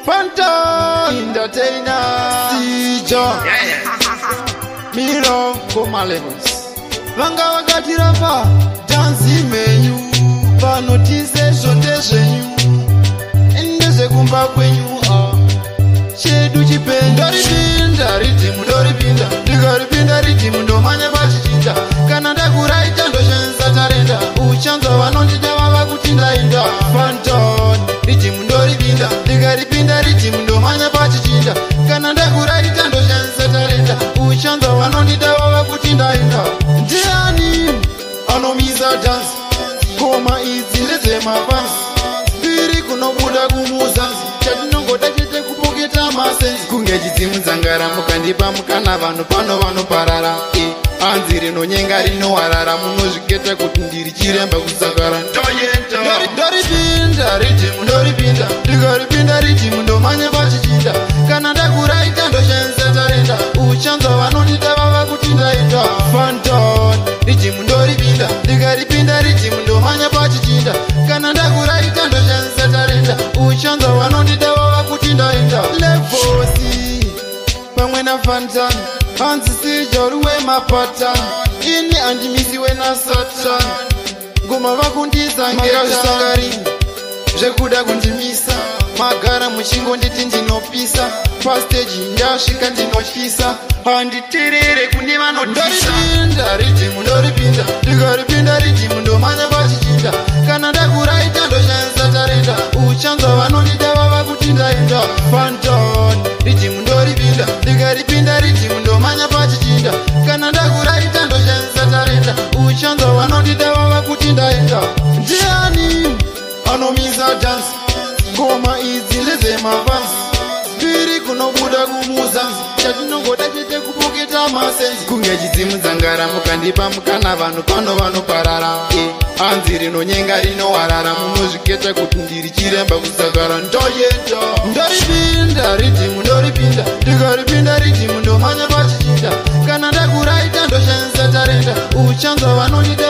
Fanta entertainer Sijo Miro Komalemos Vanga wakati rapa Dansi menyu Panotize shote shenyu Endeze kumpa kwenyu Shedu chipe Ndoripinda ritimu ndoripinda Ndigaripinda ritimu ndomanya bachichinda Kananda kuraita ndoshenza tarenda Uchanza wanondida wava kutinda inda Fanton ritimu ndoripinda Ndigaripinda ritimu ndomanya bachichinda Kananda kuraita ndoshenza tarenda Uchanza wanondida wava kutinda inda Ndiani anomiza dance Koma izi ndeze mafansi Biri kunobuda kumuzanzi Chatinongoda chete kupoketa masenzi Kunge chizimu dzangara mukandipa mukana vanhu pano vanoparara Anzi rinonyenga rinowarara munozviketa kuti ndiri chiremba kusakara Ndoripinda ritimu ndoripinda Ndigaripinda ritimu ndomanya pachichinda Kana ndakuraita ndoshenza tarenda Uchanza vanondida vava kutinda inda Fanton ritimu ndoripinda Ndigaripinda ritimu ndomanya pachichinda Kana ndakuraita ndoshenza tarenda Uchanza vanondida vava kutinda inda Levosi pamwe na Fantan Hanzi sijoruwe mapata Ini andimisiwe na Satan Ngoma vakundiza ngira zvisangari Zvekuda kundimisa Magara muchingo nditi ndinopisa Pastage ndasvika ndinotyisa Handiterere kundi vanotisa Ndoripinda ritimu ndoripinda Ndigaripinda ritimu ndomanya pachichinda Kana ndakuraita ndoshenza tarenda Uchanza vanondida vava kutinda inda Fanton ritimu ndoripinda Ndigaripinda ritimu ndomanya pachichinda Kana ndakuraita ndoshenza tarenda Uchanza vanondida vava kutinda inda Ndiani anomiza dance Ngoma idzi ndeze mafansi Biri kunobuda kumuzanzi Chatinongoda chete kupoketa masenzi Kunge chidzimu dzangara mukandipa mukana vanhu pano vanoparara Anzi rinonyenga rinowarara munozviketa kuti ndiri chiremba kusakara Ndoripinda ritimu ndoripinda Ndigaripinda ritimu ndomanya pachichinda Kana ndakuraita ndoshenza tarenda Uchanza vanondida